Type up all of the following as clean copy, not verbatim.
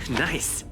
Nice.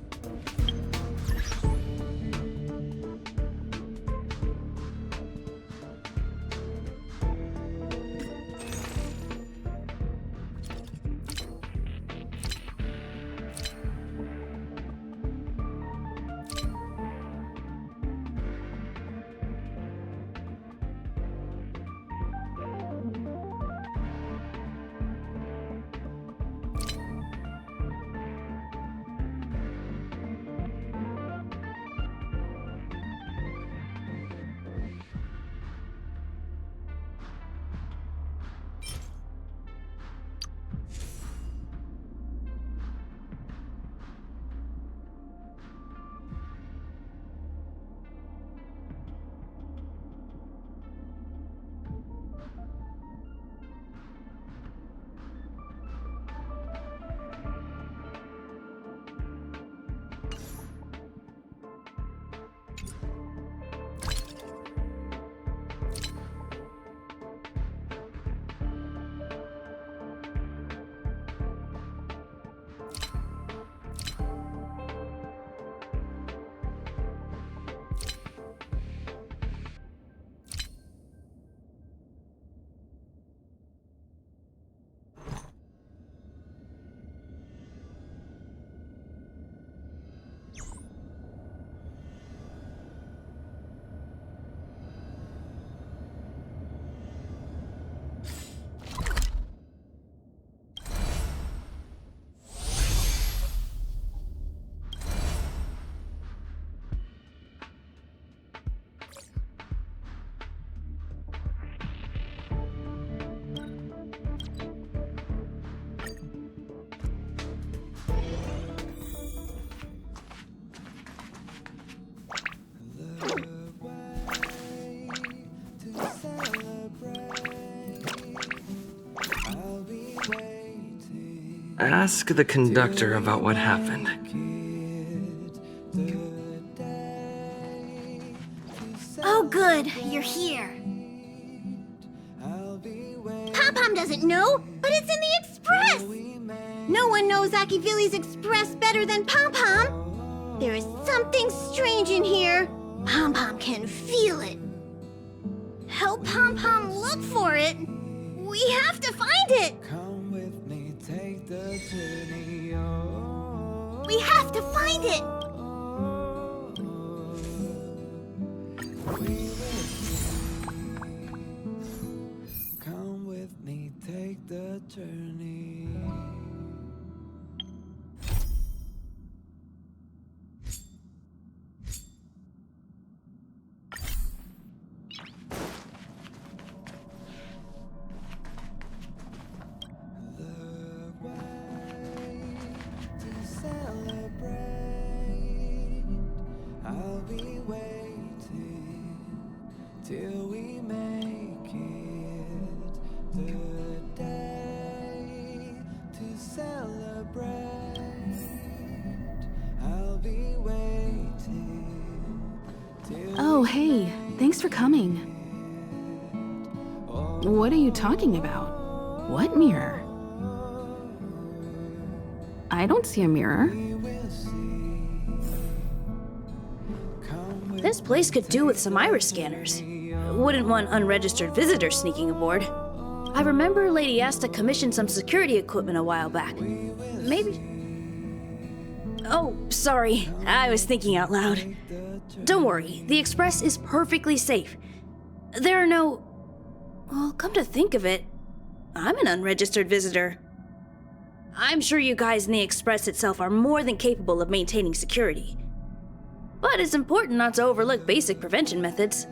Ask the conductor about what happened. Oh good, you're here. Pom-Pom doesn't know, but it's in the Express! No one knows Akivili's Express better than Pom-Pom. There is something strange in here. Pom-Pom can feel it. Help Pom-Pom look for it. We have to find it. Come with me, take the journey. We have to find it. Come with me, take the journey. Till we make it the day to celebrate. I'll be waiting till Oh, hey, thanks for coming. What are you talking about? What mirror? I don't see a mirror. This place could do with some iris scanners. Wouldn't want unregistered visitors sneaking aboard. I remember Lady Asta commissioned some security equipment a while back. Maybe... Oh, sorry. I was thinking out loud. Don't worry, the Express is perfectly safe. There are no... Well, come to think of it, I'm an unregistered visitor. I'm sure you guys in the Express itself are more than capable of maintaining security. But it's important not to overlook basic prevention methods.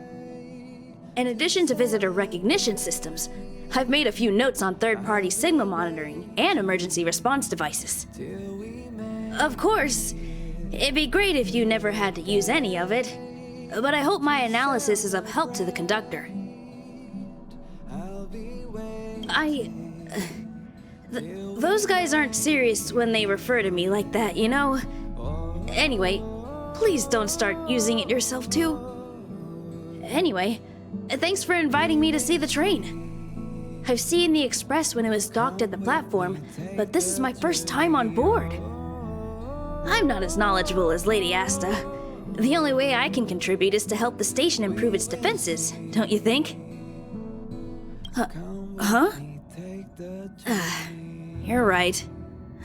In addition to visitor recognition systems, I've made a few notes on third-party signal monitoring and emergency response devices. Of course, it'd be great if you never had to use any of it, but I hope my analysis is of help to the conductor. Those guys aren't serious when they refer to me like that, you know? Anyway, please don't start using it yourself too. Anyway, thanks for inviting me to see the train. I've seen the Express when it was docked at the platform, but this is my first time on board. I'm not as knowledgeable as Lady Asta. The only way I can contribute is to help the station improve its defenses, don't you think? Huh? You're right.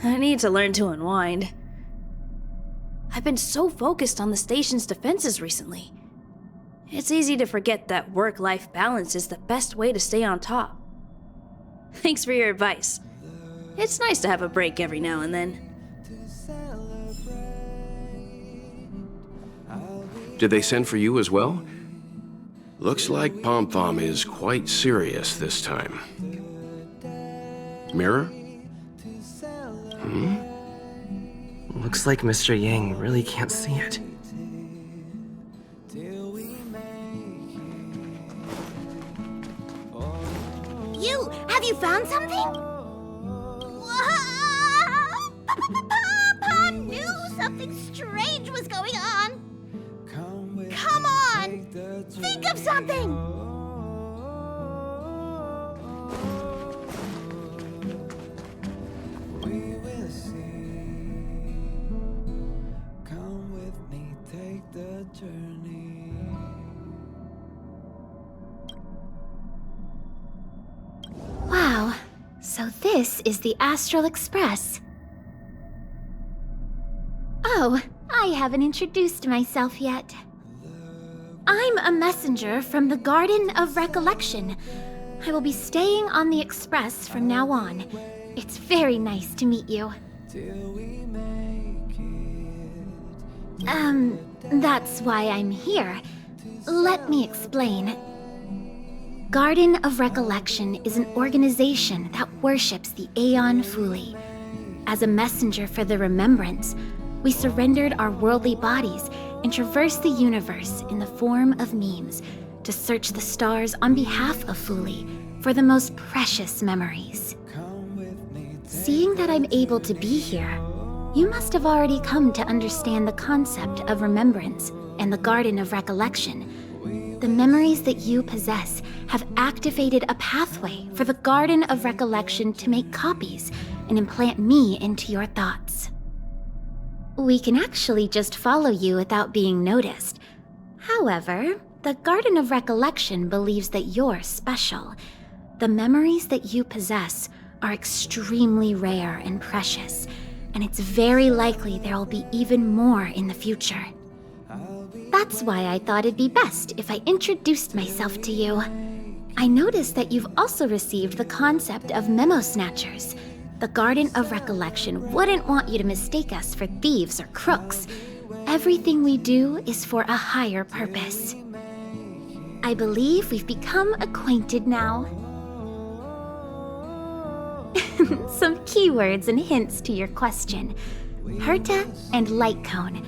I need to learn to unwind. I've been so focused on the station's defenses recently. It's easy to forget that work-life balance is the best way to stay on top. Thanks for your advice. It's nice to have a break every now and then. Did they send for you as well? Looks like Pom Pom is quite serious this time. Mirror? Looks like Mr. Yang really can't see it. Have you found something? Papa knew something strange was going on. Come on, think of something. We will see. Come with me, take the journey. Wow, so this is the Astral Express. Oh, I haven't introduced myself yet. I'm a messenger from the Garden of Recollection. I will be staying on the Express from now on. It's very nice to meet you. Till we make it. That's why I'm here. Let me explain. Garden of Recollection is an organization that worships the Aeon Fuli. As a messenger for the remembrance, we surrendered our worldly bodies and traversed the universe in the form of memes to search the stars on behalf of Fuli for the most precious memories. Seeing that I'm able to be here, you must have already come to understand the concept of remembrance and the Garden of Recollection. The memories that you possess have activated a pathway for the Garden of Recollection to make copies and implant me into your thoughts. We can actually just follow you without being noticed. However, the Garden of Recollection believes that you're special. The memories that you possess are extremely rare and precious, and it's very likely there will be even more in the future. That's why I thought it'd be best if I introduced myself to you. I noticed that you've also received the concept of memo snatchers. The Garden of Recollection wouldn't want you to mistake us for thieves or crooks. Everything we do is for a higher purpose. I believe we've become acquainted now. Some keywords and hints to your question. Herta and Lightcone.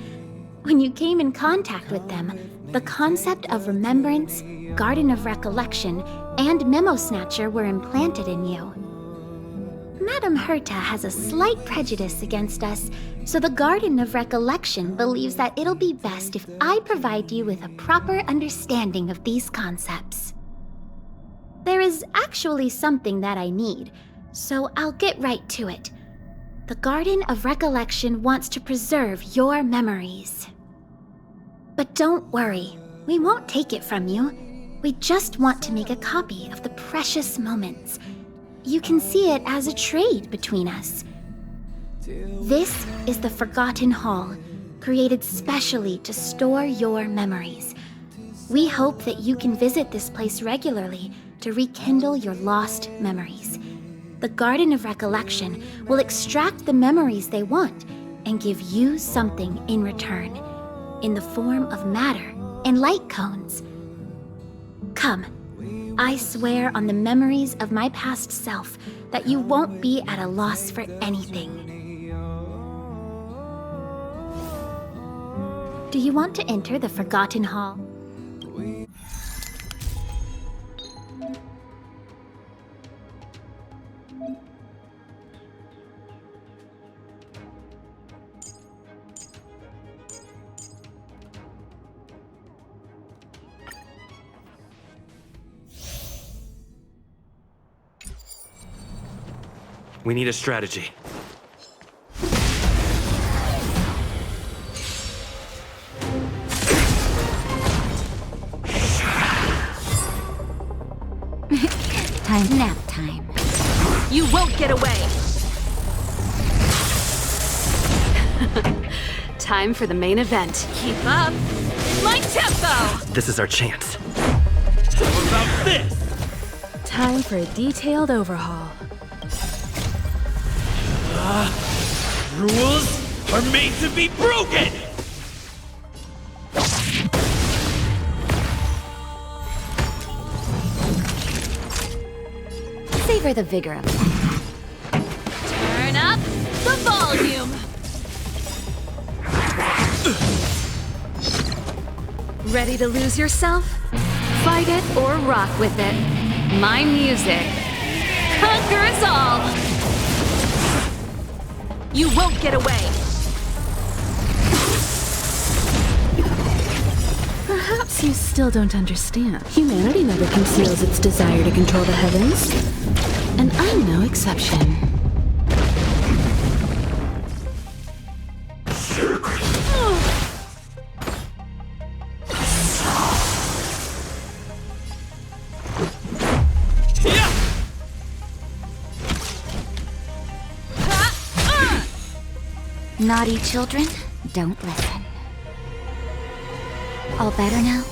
When you came in contact with them, the concept of remembrance, Garden of Recollection, and Memo Snatcher were implanted in you. Madame Herta has a slight prejudice against us, so the Garden of Recollection believes that it'll be best if I provide you with a proper understanding of these concepts. There is actually something that I need, so I'll get right to it. The Garden of Recollection wants to preserve your memories. But don't worry, we won't take it from you. We just want to make a copy of the precious moments. You can see it as a trade between us. This is the Forgotten Hall, created specially to store your memories. We hope that you can visit this place regularly to rekindle your lost memories. The Garden of Recollection will extract the memories they want and give you something in return, in the form of matter and light cones. Come, I swear on the memories of my past self that you won't be at a loss for anything. Do you want to enter the Forgotten Hall? We need a strategy. You won't get away! Time for the main event. Keep up! My tempo! This is our chance. How about this? Time for a detailed overhaul. Rules are made to be broken! Savor the vigor of it. Turn up the volume! Ready to lose yourself? Fight it or rock with it. My music conquers all! You won't get away! Perhaps you still don't understand. Humanity never conceals its desire to control the heavens. And I'm no exception. Naughty children, don't listen. All better now?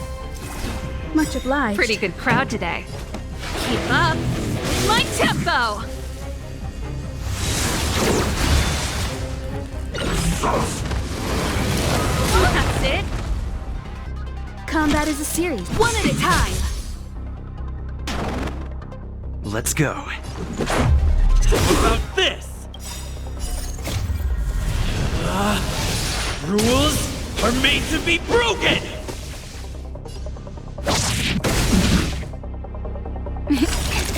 Much obliged. Pretty good crowd today. Keep up my tempo! That's it! Combat is a series, one at a time! Let's go. How about this? Rules are made to be broken!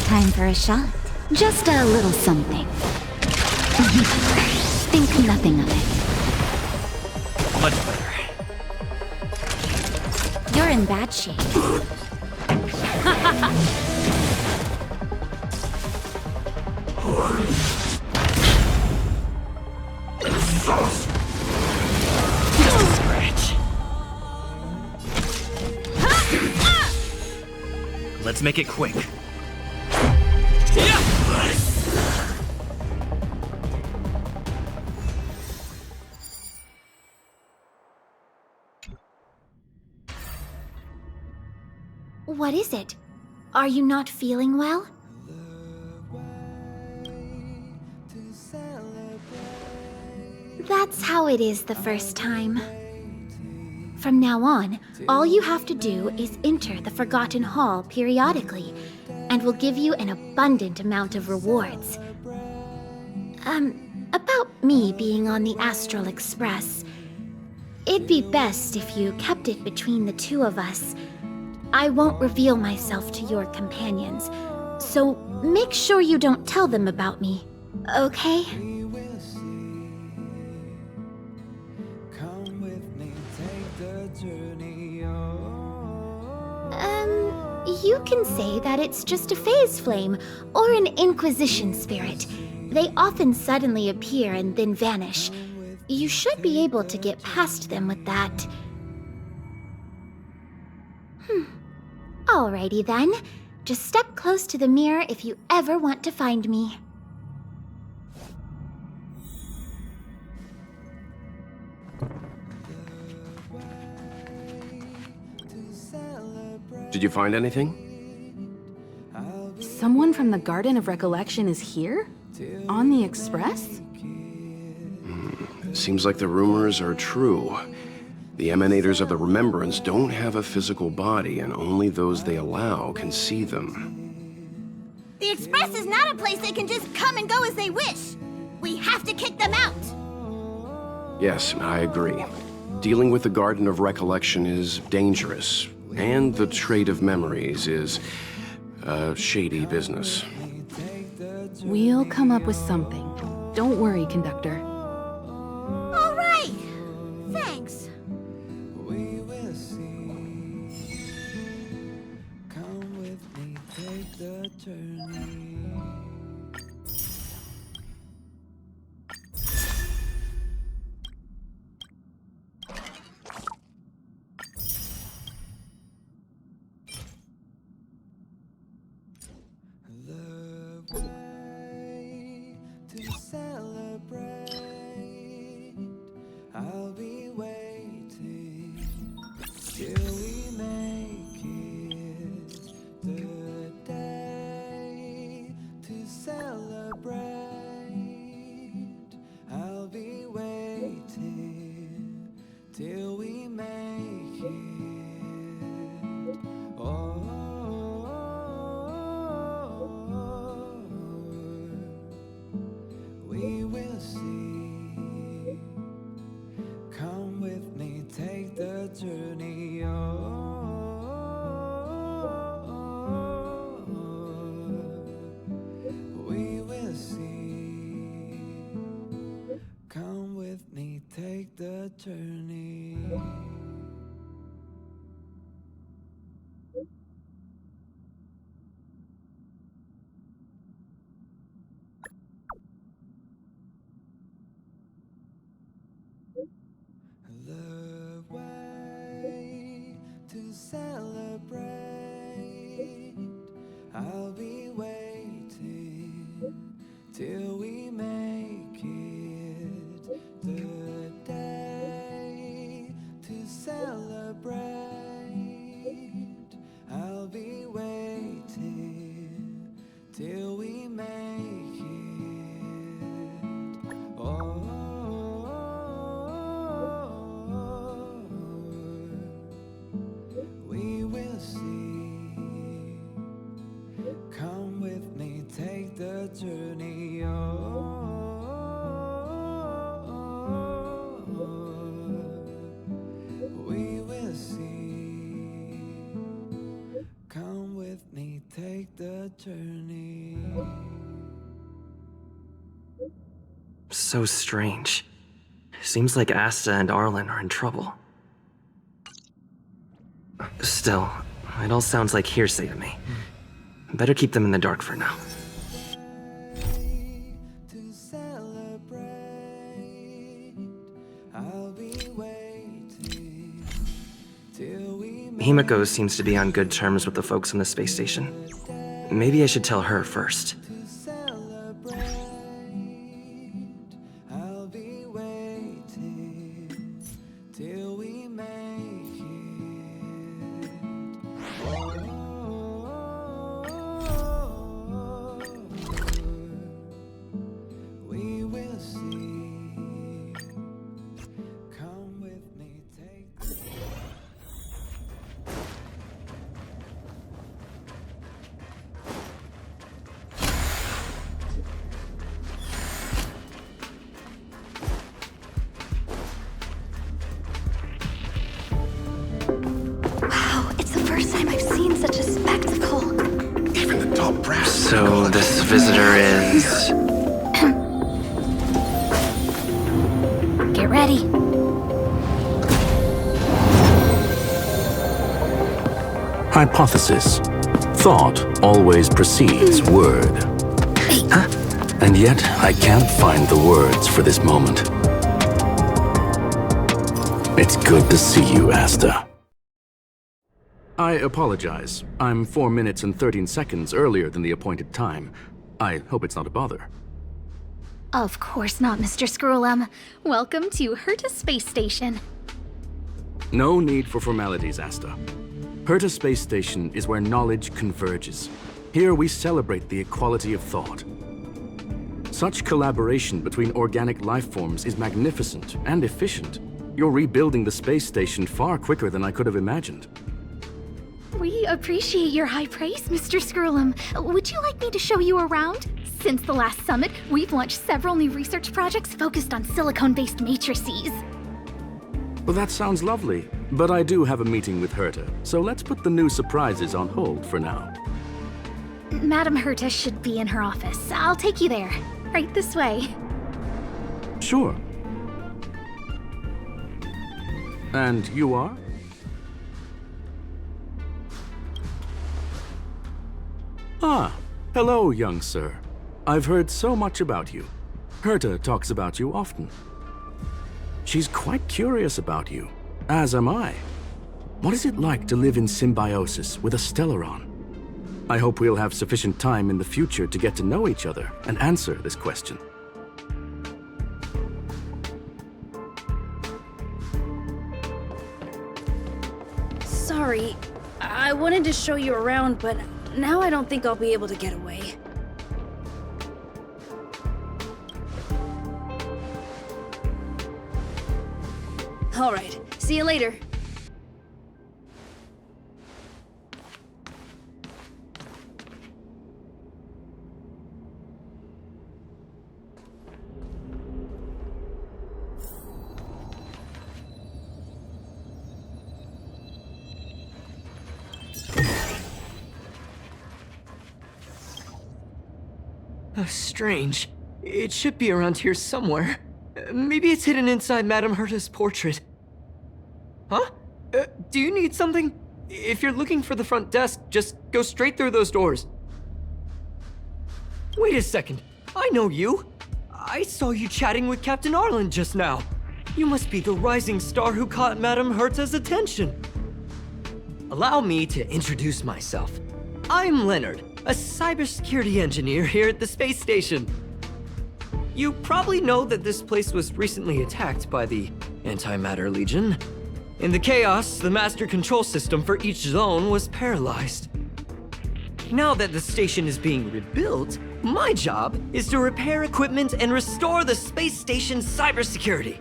Time for a shot. Just a little something. Think nothing of it. Much better. You're in bad shape. Scratch. Let's make it quick. What is it? Are you not feeling well? That's how it is the first time. From now on, all you have to do is enter the Forgotten Hall periodically, and we'll give you an abundant amount of rewards. About me being on the Astral Express. It'd be best if you kept it between the two of us. I won't reveal myself to your companions, so make sure you don't tell them about me, okay? Come with me, take the journey You can say that it's just a phase flame or an Inquisition spirit. They often suddenly appear and then vanish. You should be able to get past them with that. Alrighty then. Just step close to the mirror if you ever want to find me. Did you find anything? Someone from the Garden of Recollection is here? On the Express? Seems like the rumors are true. The emanators of the Remembrance don't have a physical body, and only those they allow can see them. The Express is not a place they can just come and go as they wish. We have to kick them out. Yes, I agree. Dealing with the Garden of Recollection is dangerous, and the Trade of Memories is shady business. We'll come up with something. Don't worry, Conductor. All right. Thanks. we will see. Come with me, take the journey. The way see. Come with me, take the journey. The way to celebrate. I'll be waiting till we make it. The day to celebrate. I'll be waiting till we make it. Oh. We will see. Come with me, take the journey. We will see. Come with me, take the journey. So strange. Seems like Asta and Arlen are in trouble. Still, it all sounds like hearsay to me. Better keep them in the dark for now. To celebrate, I'll be waiting till we make Himiko seems to be on good terms with the folks on the space station. Maybe I should tell her first. to celebrate. I'll be waiting till we make it. We will see. Come with me, take the Wow, it's the first time I've seen such a spectacle. Even the top brass. So this visitor is... Get ready. Hypothesis. Thought always precedes word. And yet, I can't find the words for this moment. It's good to see you, Asta. I apologize. I'm 4 minutes and 13 seconds earlier than the appointed time. I hope it's not a bother. Of course not, Mr. Scrollum. Welcome to Herta Space Station. No need for formalities, Asta. Herta Space Station is where knowledge converges. Here we celebrate the equality of thought. Such collaboration between organic life forms is magnificent and efficient. You're rebuilding the space station far quicker than I could have imagined. We appreciate your high praise, Mr. Scrollum. Would you like me to show you around? Since the last summit, we've launched several new research projects focused on silicone-based matrices. Well, that sounds lovely, but I do have a meeting with Herta, so let's put the new surprises on hold for now. Madam Herta should be in her office. I'll take you there. Right this way. Sure. And you are? Ah, hello, young sir. I've heard so much about you. Herta talks about you often. She's quite curious about you, as am I. What is it like to live in symbiosis with a Stellaron? I hope we'll have sufficient time in the future to get to know each other and answer this question. Sorry, I wanted to show you around, but now I don't think I'll be able to get away. All right, see you later. Strange. It should be around here somewhere. Maybe it's hidden inside Madame Herta's portrait. Huh? Do you need something? If you're looking for the front desk, just go straight through those doors. Wait a second. I know you. I saw you chatting with Captain Arlen just now. You must be the rising star who caught Madame Herta's attention. Allow me to introduce myself. I'm Leonard, a cybersecurity engineer here at the space station. You probably know that this place was recently attacked by the Antimatter Legion. In the chaos, the master control system for each zone was paralyzed. Now that the station is being rebuilt, my job is to repair equipment and restore the space station's cybersecurity.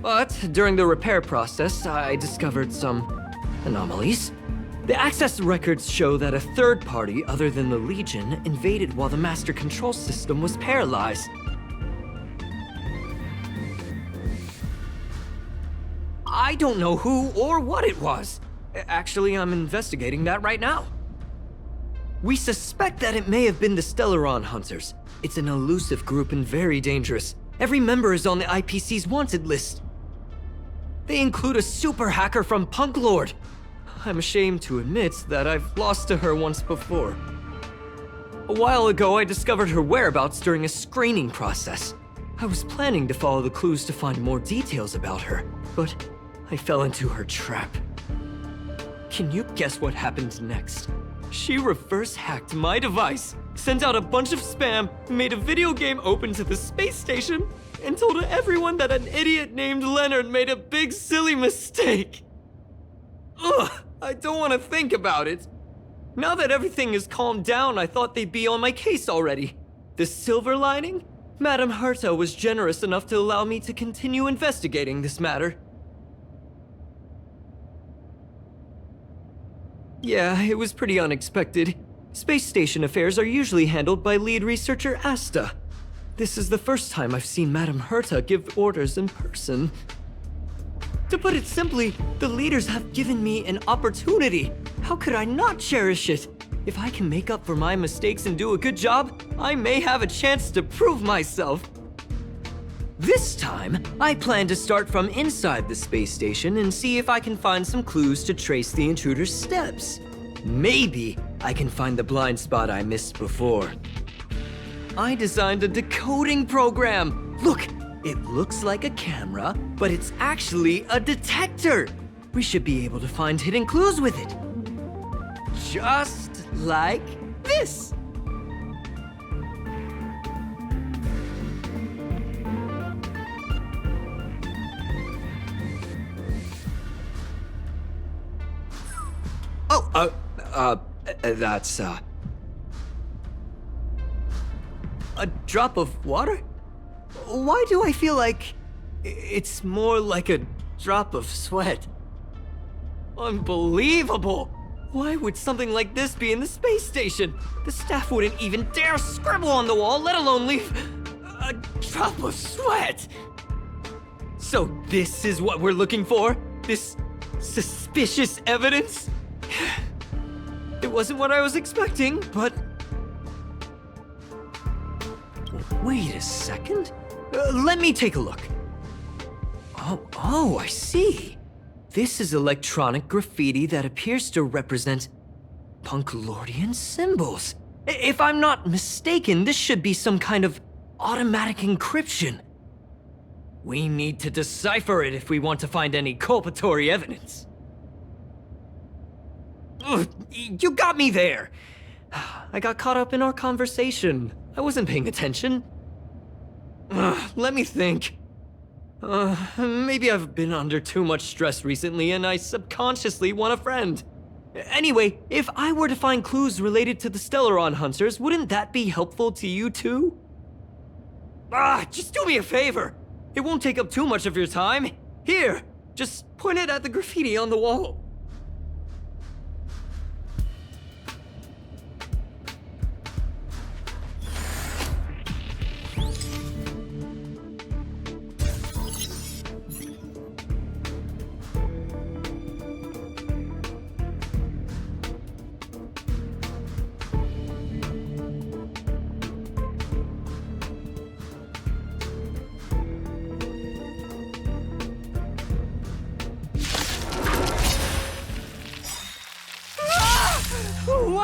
But during the repair process, I discovered some anomalies. The access records show that a third party other than the Legion invaded while the master control system was paralyzed. I don't know who or what it was. Actually, I'm investigating that right now. We suspect that it may have been the Stellaron Hunters. It's an elusive group and very dangerous. Every member is on the IPC's wanted list. They include a super hacker from Punk Lord. I'm ashamed to admit that I've lost to her once before. A while ago, I discovered her whereabouts during a screening process. I was planning to follow the clues to find more details about her, but I fell into her trap. Can you guess what happened next? She reverse hacked my device, sent out a bunch of spam, made a video game open to the space station, and told everyone that an idiot named Leonard made a big silly mistake. Ugh, I don't want to think about it. Now that everything is calmed down, I thought they'd be on my case already. The silver lining? Madame Herta was generous enough to allow me to continue investigating this matter. Yeah, it was pretty unexpected. Space station affairs are usually handled by lead researcher Asta. This is the first time I've seen Madame Herta give orders in person. To put it simply, the leaders have given me an opportunity. How could I not cherish it? If I can make up for my mistakes and do a good job, I may have a chance to prove myself. This time, I plan to start from inside the space station and see if I can find some clues to trace the intruder's steps. Maybe I can find the blind spot I missed before. I designed a decoding program. Look, it looks like a camera, but it's actually a detector. We should be able to find hidden clues with it. Just like this. That's, a drop of water? Why do I feel like it's more like a drop of sweat? Unbelievable! Why would something like this be in the space station? The staff wouldn't even dare scribble on the wall, let alone leave a drop of sweat! So this is what we're looking for? This suspicious evidence? It wasn't what I was expecting, but... Wait a second. Let me take a look. Oh, I see. This is electronic graffiti that appears to represent Punklordian symbols. If I'm not mistaken, this should be some kind of automatic encryption. We need to decipher it if we want to find any culpatory evidence. Ugh, you got me there! I got caught up in our conversation. I wasn't paying attention. Let me think. Maybe I've been under too much stress recently and I subconsciously want a friend. Anyway, if I were to find clues related to the Stellaron Hunters, wouldn't that be helpful to you too? Just do me a favor. It won't take up too much of your time. Here, just point it at the graffiti on the wall.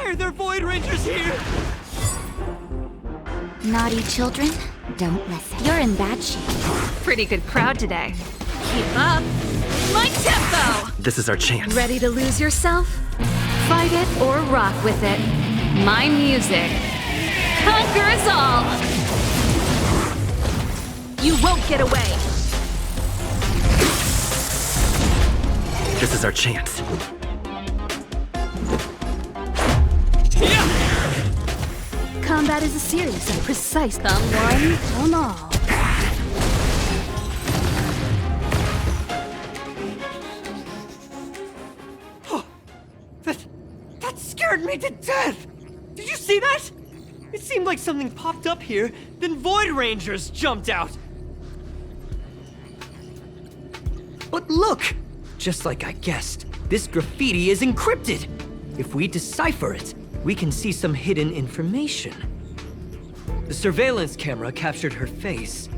Why are there Void Rangers here? Naughty children, don't listen. You're in bad shape. Pretty good crowd today. Keep up. My tempo! This is our chance. Ready to lose yourself? Fight it or rock with it. My music conquers all! You won't get away! This is our chance. Combat is a serious and precise. Come one, come all. That scared me to death! Did you see that? It seemed like something popped up here, then Void Rangers jumped out. But look! Just like I guessed, this graffiti is encrypted. If we decipher it, we can see some hidden information. The surveillance camera captured her face.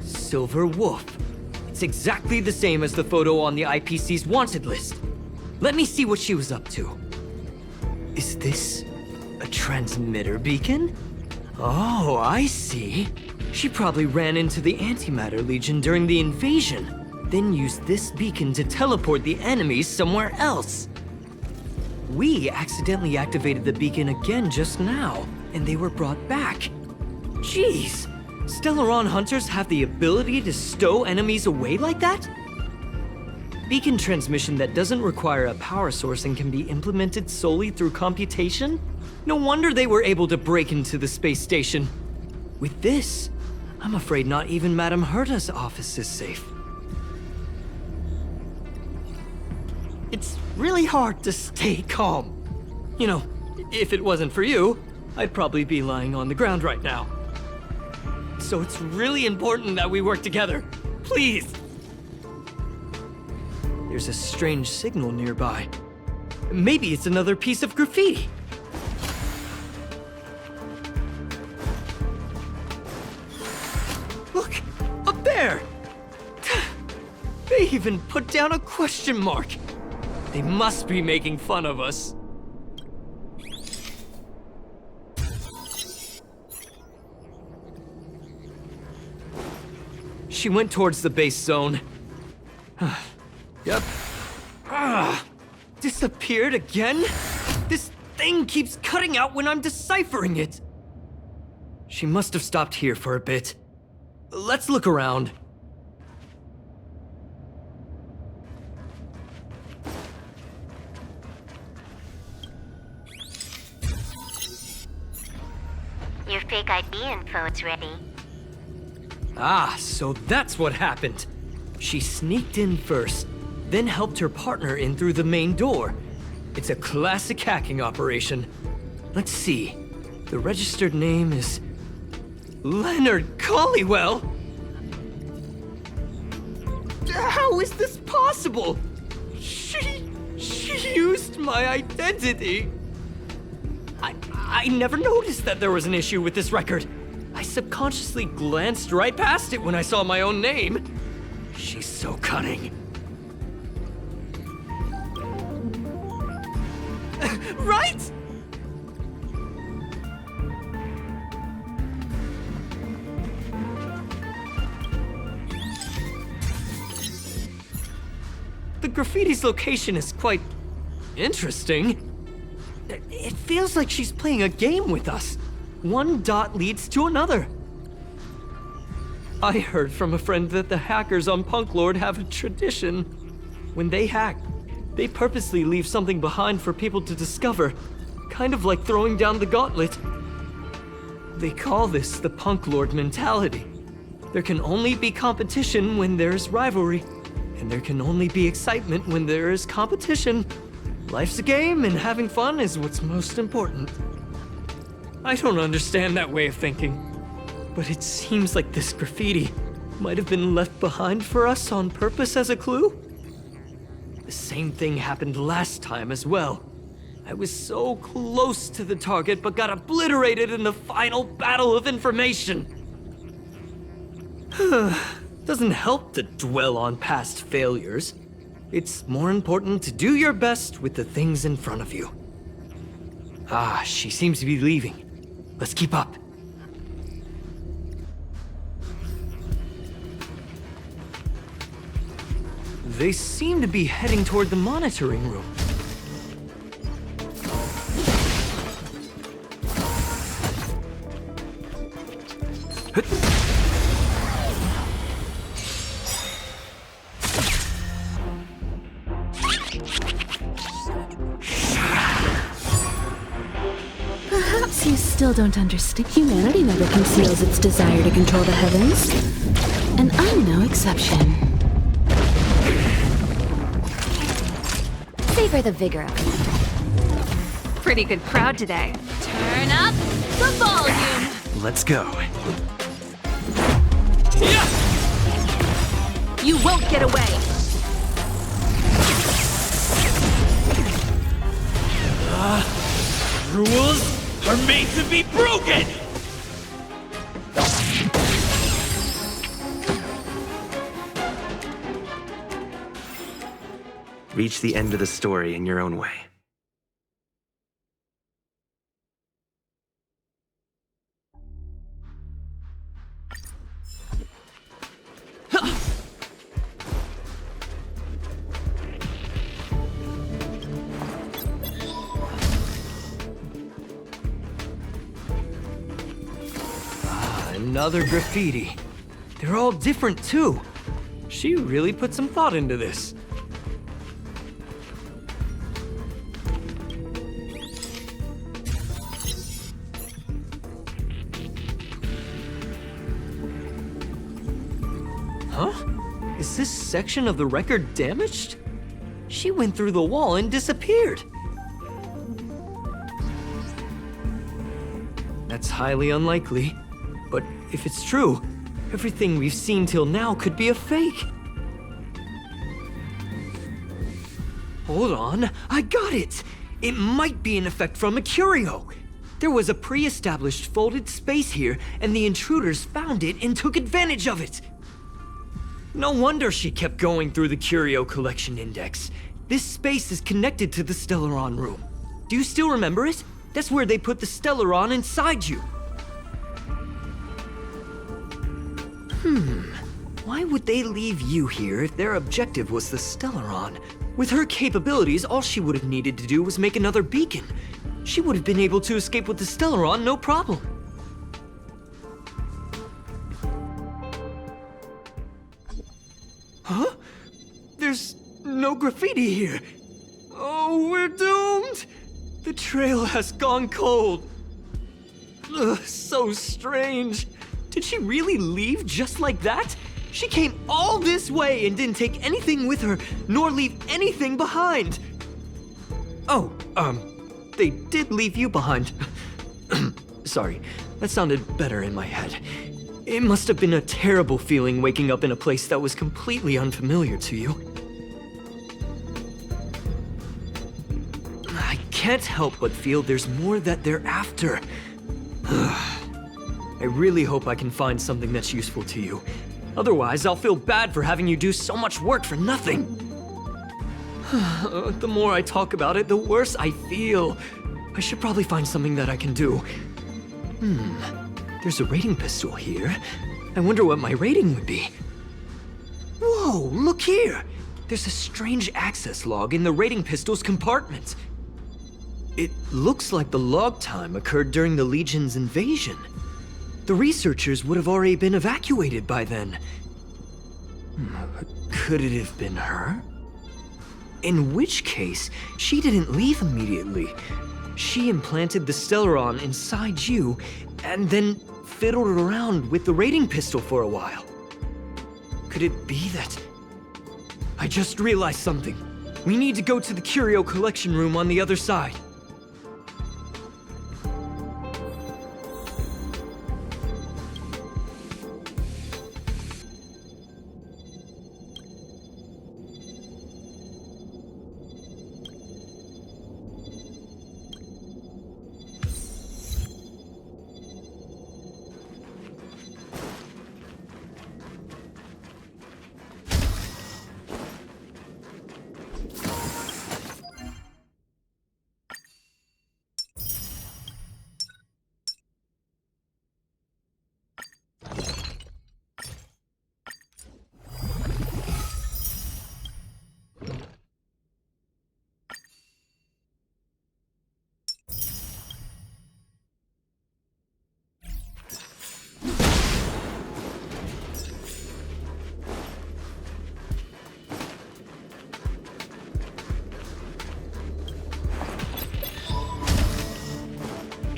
Silver Wolf. It's exactly the same as the photo on the IPC's wanted list. Let me see what she was up to. Is this a transmitter beacon? Oh, I see. She probably ran into the Antimatter Legion during the invasion, then used this beacon to teleport the enemies somewhere else. We accidentally activated the beacon again just now, and they were brought back. Jeez, Stellaron hunters have the ability to stow enemies away like that? Beacon transmission that doesn't require a power source and can be implemented solely through computation? No wonder they were able to break into the space station. With this, I'm afraid not even Madame Herta's office is safe. It's really hard to stay calm. You know, if it wasn't for you, I'd probably be lying on the ground right now. So it's really important that we work together. Please! There's a strange signal nearby. Maybe it's another piece of graffiti. Look, up there! They even put down a question mark. They must be making fun of us. She went towards the base zone. Yep. Disappeared again? This thing keeps cutting out when I'm deciphering it. She must have stopped here for a bit. Let's look around. Your fake ID info is ready. Ah, so that's what happened. She sneaked in first, then helped her partner in through the main door. It's a classic hacking operation. Let's see. The registered name is Leonard Collywell. How is this possible? She used my identity. I never noticed that there was an issue with this record. I subconsciously glanced right past it when I saw my own name. She's so cunning. Right? The graffiti's location is quite interesting. It feels like she's playing a game with us. One dot leads to another. I heard from a friend that the hackers on Punk Lord have a tradition. When they hack, they purposely leave something behind for people to discover, kind of like throwing down the gauntlet. They call this the Punk Lord mentality. There can only be competition when there's rivalry, and there can only be excitement when there is competition. Life's a game, and having fun is what's most important. I don't understand that way of thinking, but it seems like this graffiti might have been left behind for us on purpose as a clue. The same thing happened last time as well. I was so close to the target, but got obliterated in the final battle of information. Doesn't help to dwell on past failures. It's more important to do your best with the things in front of you. Ah, she seems to be leaving. Let's keep up. They seem to be heading toward the monitoring room. Perhaps you still don't understand. Humanity never conceals its desire to control the heavens. And I'm no exception. Savor the vigor of it. Pretty good crowd today. Turn up the volume. Let's go. You won't get away. Rules are made to be broken! Reach the end of the story in your own way. Another graffiti. They're all different too. She really put some thought into this. Huh? Is this section of the record damaged? She went through the wall and disappeared. That's highly unlikely. But if it's true, everything we've seen till now could be a fake. Hold on, I got it! It might be an effect from a curio. There was a pre-established folded space here, and the intruders found it and took advantage of it. No wonder she kept going through the curio collection index. This space is connected to the Stellaron room. Do you still remember it? That's where they put the Stellaron inside you. Why would they leave you here if their objective was the Stellaron? With her capabilities, all she would have needed to do was make another beacon. She would have been able to escape with the Stellaron, no problem. Huh? There's no graffiti here. Oh, we're doomed! The trail has gone cold. Ugh, so strange. Did she really leave just like that? She came all this way and didn't take anything with her, nor leave anything behind. Oh, they did leave you behind. Sorry, that sounded better in my head. It must have been a terrible feeling waking up in a place that was completely unfamiliar to you. I can't help but feel there's more that they're after. I really hope I can find something that's useful to you. Otherwise, I'll feel bad for having you do so much work for nothing. The more I talk about it, the worse I feel. I should probably find something that I can do. There's a rating pistol here. I wonder what my rating would be. Whoa, look here! There's a strange access log in the rating pistol's compartment. It looks like the log time occurred during the Legion's invasion. The researchers would have already been evacuated by then. Could it have been her? In which case, she didn't leave immediately. She implanted the Stellaron inside you, and then fiddled around with the rating pistol for a while. Could it be that... I just realized something. We need to go to the curio collection room on the other side.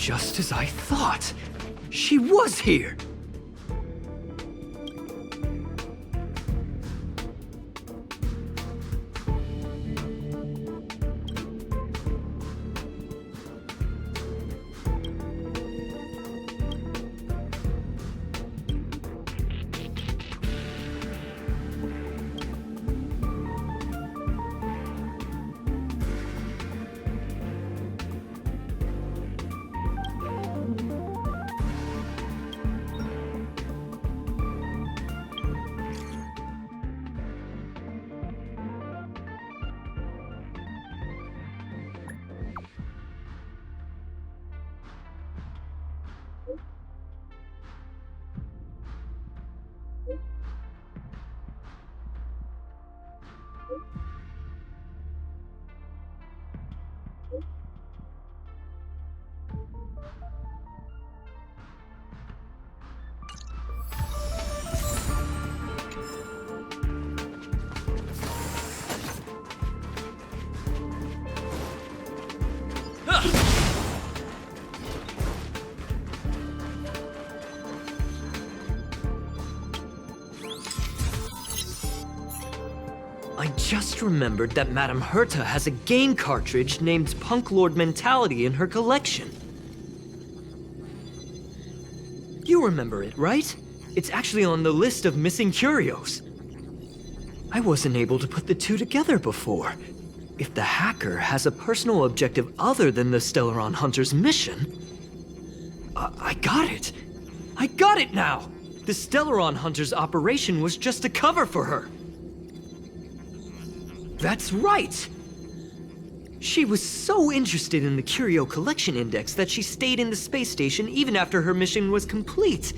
Just as I thought. She was here! I just remembered that Madame Herta has a game cartridge named Punk Lord Mentality in her collection. You remember it, right? It's actually on the list of missing curios. I wasn't able to put the two together before. If the hacker has a personal objective other than the Stellaron Hunter's mission... I got it! I got it now! The Stellaron Hunter's operation was just a cover for her. That's right! She was so interested in the Curio Collection Index that she stayed in the space station even after her mission was complete.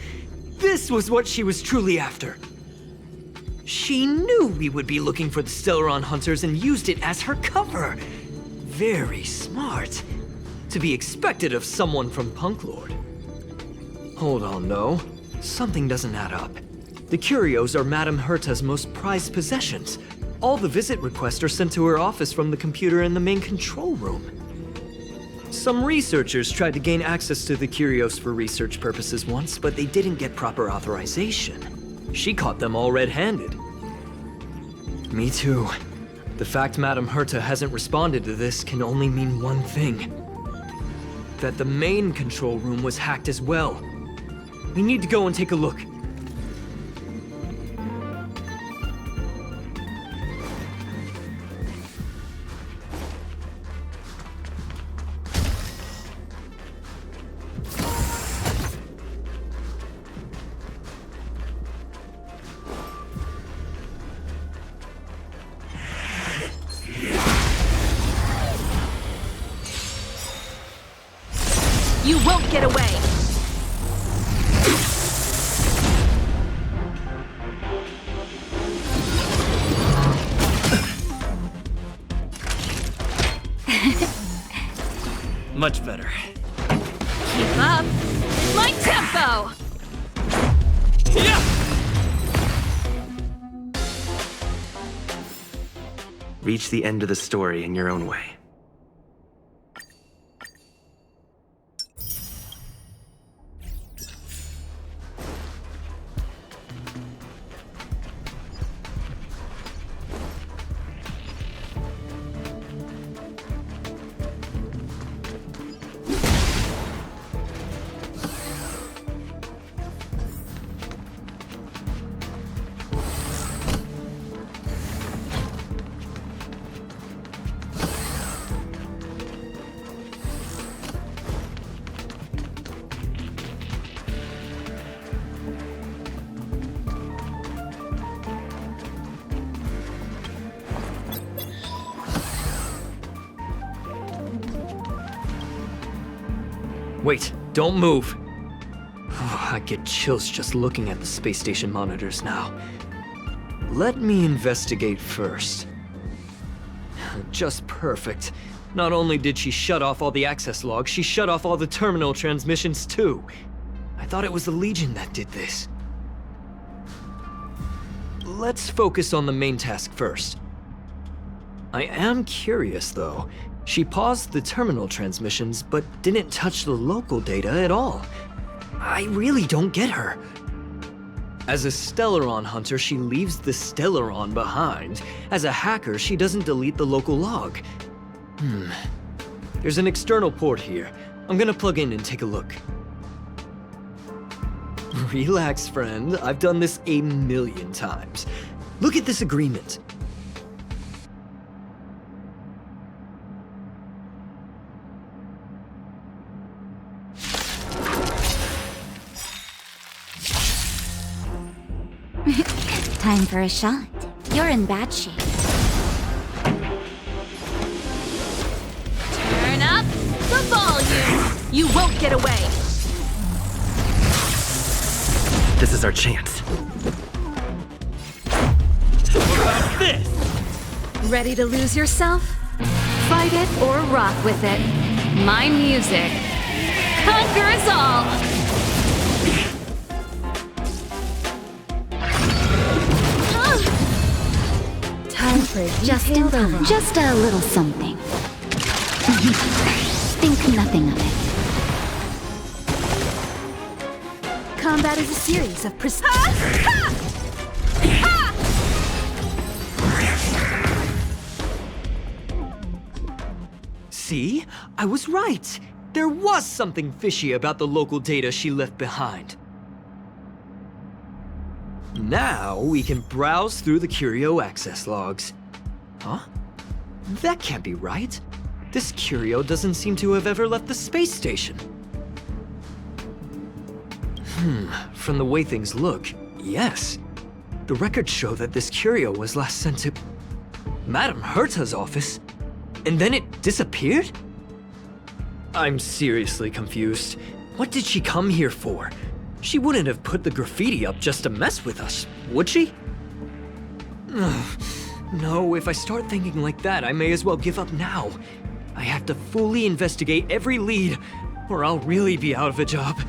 This was what she was truly after. She knew we would be looking for the Stellaron Hunters and used it as her cover. Very smart. To be expected of someone from Punk Lord. Hold on, though. Something doesn't add up. The curios are Madame Herta's most prized possessions. All the visit requests are sent to her office from the computer in the main control room. Some researchers tried to gain access to the curios for research purposes once, but they didn't get proper authorization. She caught them all red-handed. Me too. The fact Madame Herta hasn't responded to this can only mean one thing. That the main control room was hacked as well. We need to go and take a look. You won't get away! Much better. Keep up! My tempo! Yeah! Reach the end of the story in your own way. Wait, don't move. Oh, I get chills just looking at the space station monitors now. Let me investigate first. Just perfect. Not only did she shut off all the access logs, she shut off all the terminal transmissions too. I thought it was the Legion that did this. Let's focus on the main task first. I am curious though. She paused the terminal transmissions, but didn't touch the local data at all. I really don't get her. As a Stellaron hunter, she leaves the Stellaron behind. As a hacker, she doesn't delete the local log. There's an external port here. I'm gonna plug in and take a look. Relax, friend. I've done this 1,000,000 times. Look at this agreement. Time for a shot. You're in bad shape. Turn up the volume! You won't get away! This is our chance. What about this? Ready to lose yourself? Fight it or rock with it. My music conquers all! Time for just in time. Just a little something. Think nothing of it. Combat is a series of See? I was right. There was something fishy about the local data she left behind. Now we can browse through the Curio access logs. Huh? That can't be right. This Curio doesn't seem to have ever left the space station. From the way things look, yes. The records show that this Curio was last sent to Madame Herta's office, and then it disappeared? I'm seriously confused. What did she come here for? She wouldn't have put the graffiti up just to mess with us, would she? No, if I start thinking like that, I may as well give up now. I have to fully investigate every lead, or I'll really be out of a job.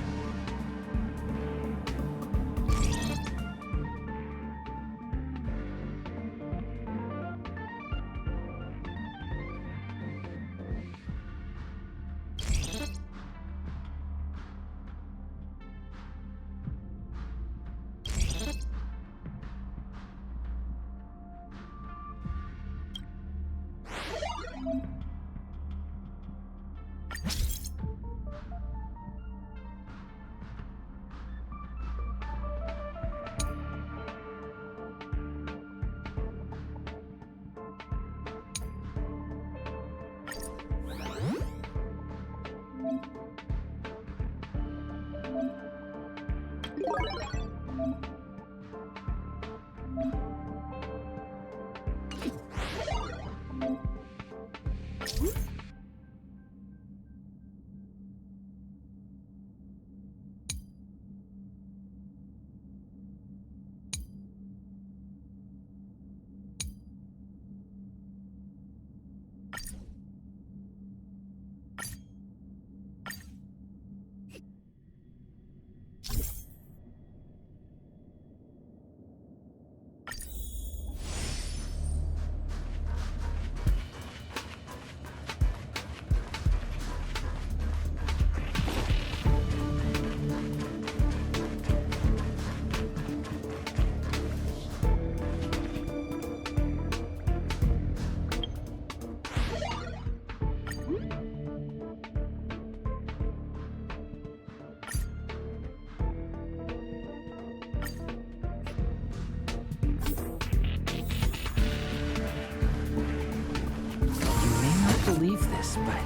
Believe this, but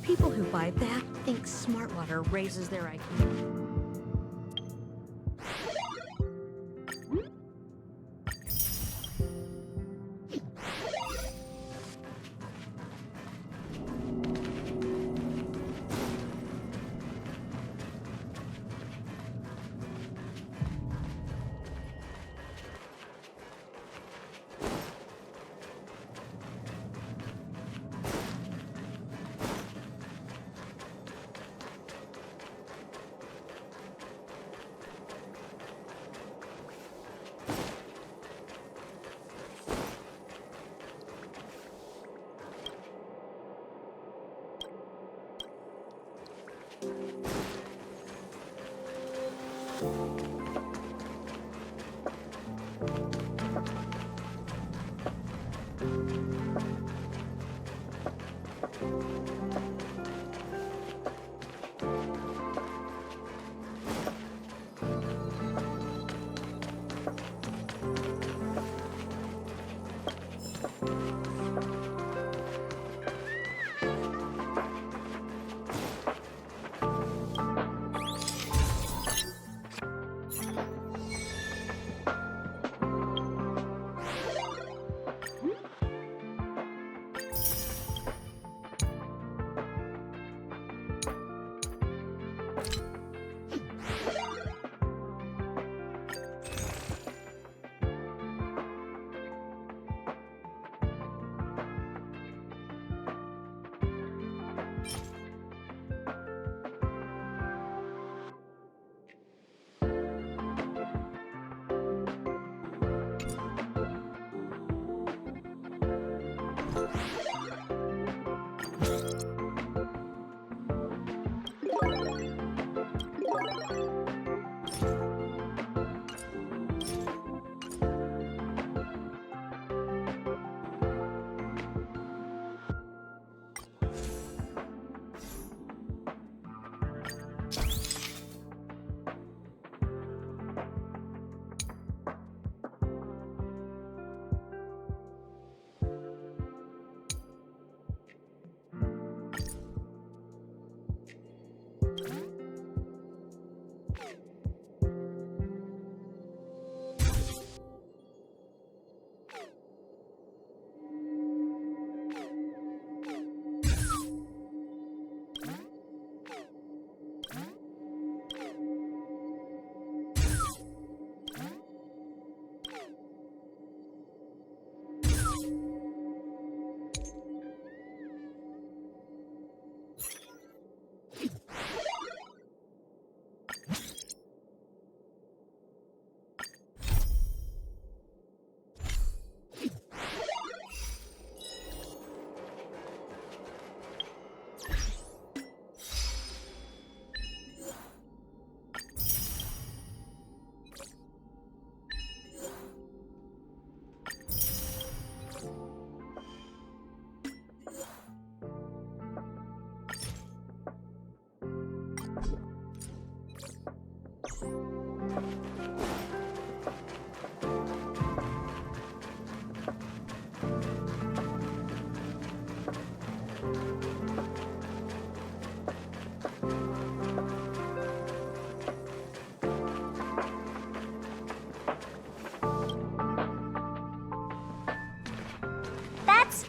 People who buy that think smart water raises their IQ.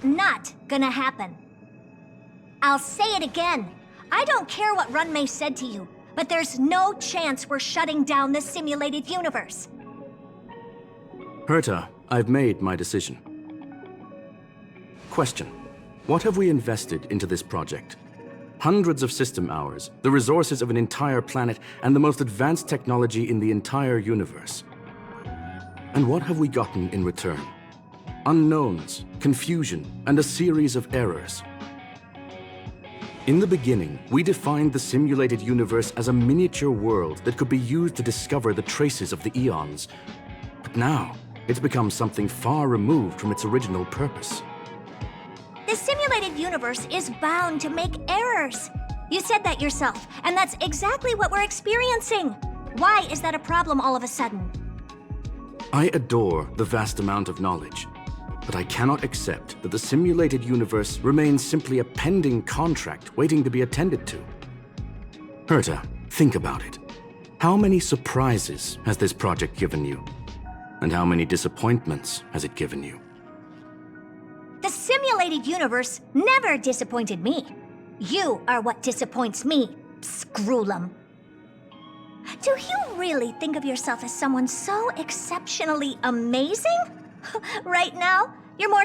not gonna happen. I'll say it again. I don't care what Runmei said to you, but there's no chance we're shutting down the simulated universe. Herta, I've made my decision. Question. What have we invested into this project? Hundreds of system hours, the resources of an entire planet, and the most advanced technology in the entire universe. And what have we gotten in return? Unknowns, confusion, and a series of errors. In the beginning, we defined the simulated universe as a miniature world that could be used to discover the traces of the eons. But now, it's become something far removed from its original purpose. The simulated universe is bound to make errors. You said that yourself, and that's exactly what we're experiencing. Why is that a problem all of a sudden? I adore the vast amount of knowledge, but I cannot accept that the simulated universe remains simply a pending contract waiting to be attended to. Herta, think about it. How many surprises has this project given you? And how many disappointments has it given you? The simulated universe never disappointed me. You are what disappoints me, Scroolum. Do you really think of yourself as someone so exceptionally amazing? Right now, you're more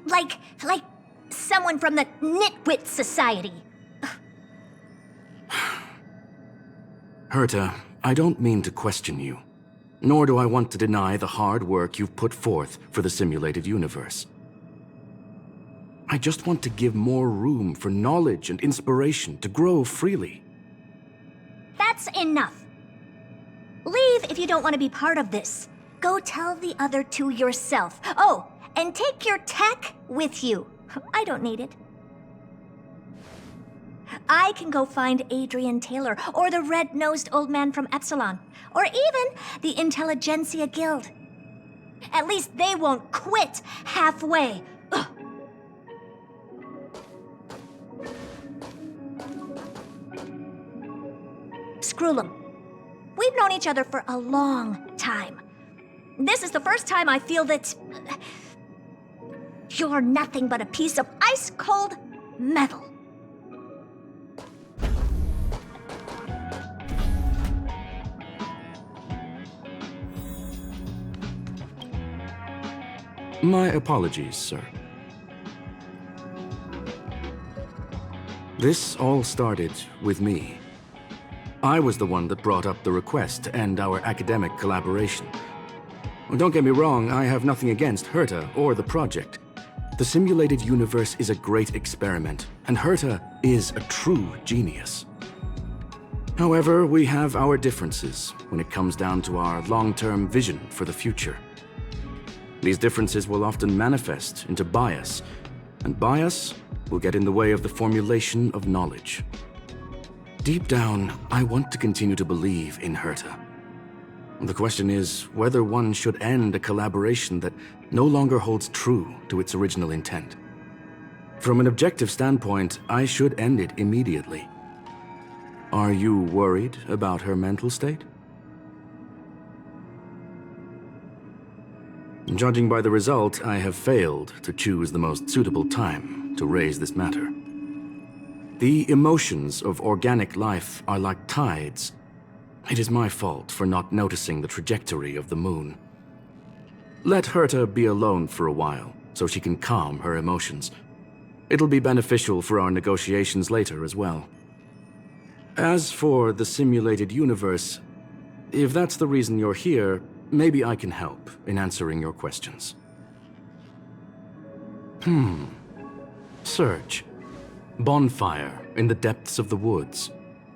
like someone from the Nitwit Society. Herta, I don't mean to question you, nor do I want to deny the hard work you've put forth for the simulated universe. I just want to give more room for knowledge and inspiration to grow freely. That's enough. Leave if you don't want to be part of this. Go tell the other two yourself. Oh, and take your tech with you. I don't need it. I can go find Adrian Taylor, or the red-nosed old man from Epsilon, or even the Intelligentsia Guild. At least they won't quit halfway. Ugh. Scroolum, we've known each other for a long time. This is the first time I feel that you're nothing but a piece of ice-cold metal. My apologies, sir. This all started with me. I was the one that brought up the request to end our academic collaboration. Don't get me wrong, I have nothing against Herta or the project. The simulated universe is a great experiment, and Herta is a true genius. However, we have our differences when it comes down to our long-term vision for the future. These differences will often manifest into bias, and bias will get in the way of the formulation of knowledge. Deep down, I want to continue to believe in Herta. The question is whether one should end a collaboration that no longer holds true to its original intent. From an objective standpoint, I should end it immediately. Are you worried about her mental state? Judging by the result, I have failed to choose the most suitable time to raise this matter. The emotions of organic life are like tides. It is my fault for not noticing the trajectory of the moon. Let Herta be alone for a while, so she can calm her emotions. It'll be beneficial for our negotiations later as well. As for the simulated universe, if that's the reason you're here, maybe I can help in answering your questions. Search. Bonfire in the depths of the woods.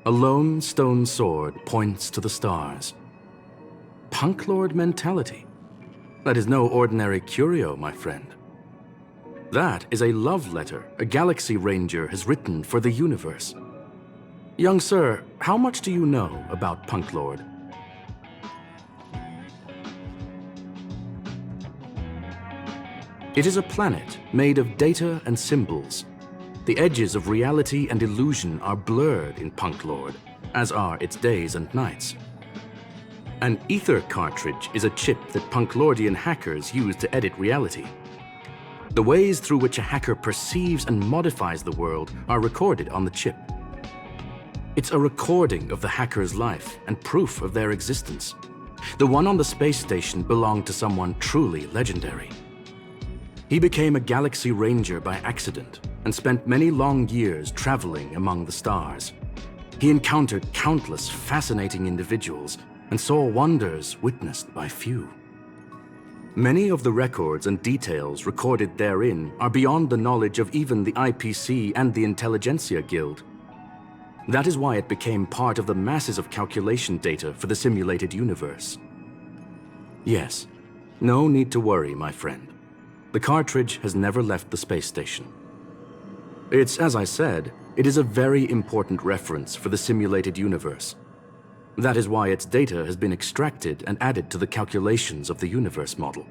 A lone stone sword points to the stars. Punk Lord mentality. That is no ordinary curio, my friend. That is a love letter a Galaxy Ranger has written for the universe. Young sir, how much do you know about Punk Lord? It is a planet made of data and symbols. The edges of reality and illusion are blurred in Punk Lord, as are its days and nights. An ether cartridge is a chip that Punklordian hackers use to edit reality. The ways through which a hacker perceives and modifies the world are recorded on the chip. It's a recording of the hacker's life and proof of their existence. The one on the space station belonged to someone truly legendary. He became a galaxy ranger by accident and spent many long years traveling among the stars. He encountered countless fascinating individuals and saw wonders witnessed by few. Many of the records and details recorded therein are beyond the knowledge of even the IPC and the Intelligentsia Guild. That is why it became part of the masses of calculation data for the simulated universe. Yes, no need to worry, my friend. The cartridge has never left the space station. It's, as I said, it is a very important reference for the simulated universe. That is why its data has been extracted and added to the calculations of the universe model.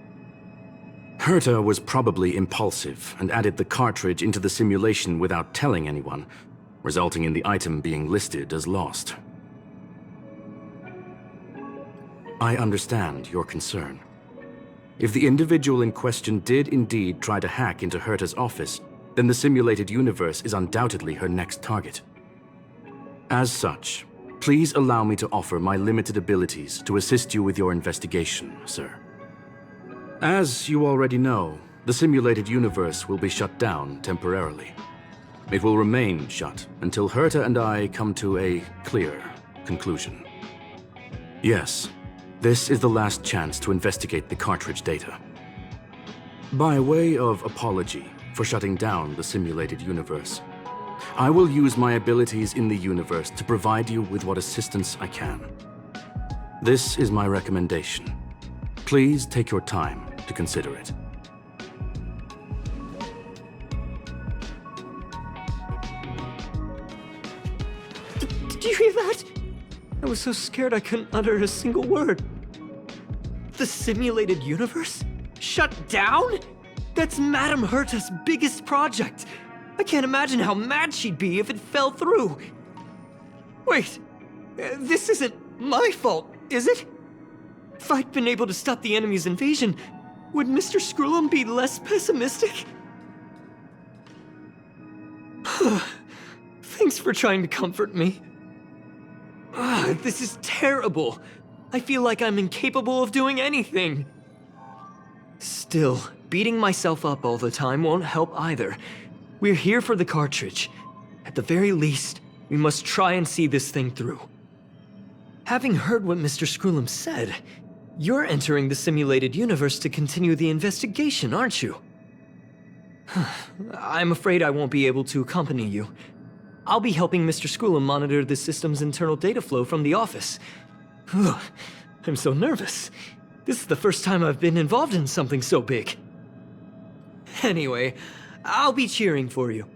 Herta was probably impulsive and added the cartridge into the simulation without telling anyone, resulting in the item being listed as lost. I understand your concern. If the individual in question did indeed try to hack into Herta's office, then the simulated universe is undoubtedly her next target. As such, please allow me to offer my limited abilities to assist you with your investigation, sir. As you already know, the simulated universe will be shut down temporarily. It will remain shut until Herta and I come to a clear conclusion. Yes, this is the last chance to investigate the cartridge data. By way of apology for shutting down the simulated universe, I will use my abilities in the universe to provide you with what assistance I can. This is my recommendation. Please take your time to consider it. Did you hear that? I was so scared I couldn't utter a single word. The simulated universe? Shut down? That's Madame Herta's biggest project. I can't imagine how mad she'd be if it fell through. Wait, this isn't my fault, is it? If I'd been able to stop the enemy's invasion, would Mr. Skrullum be less pessimistic? Thanks for trying to comfort me. This is terrible. I feel like I'm incapable of doing anything. Still, beating myself up all the time won't help either. We're here for the cartridge. At the very least, we must try and see this thing through. Having heard what Mr. Skrullum said, you're entering the simulated universe to continue the investigation, aren't you? I'm afraid I won't be able to accompany you. I'll be helping Mr. Skrullum monitor the system's internal data flow from the office. I'm so nervous. This is the first time I've been involved in something so big. Anyway, I'll be cheering for you.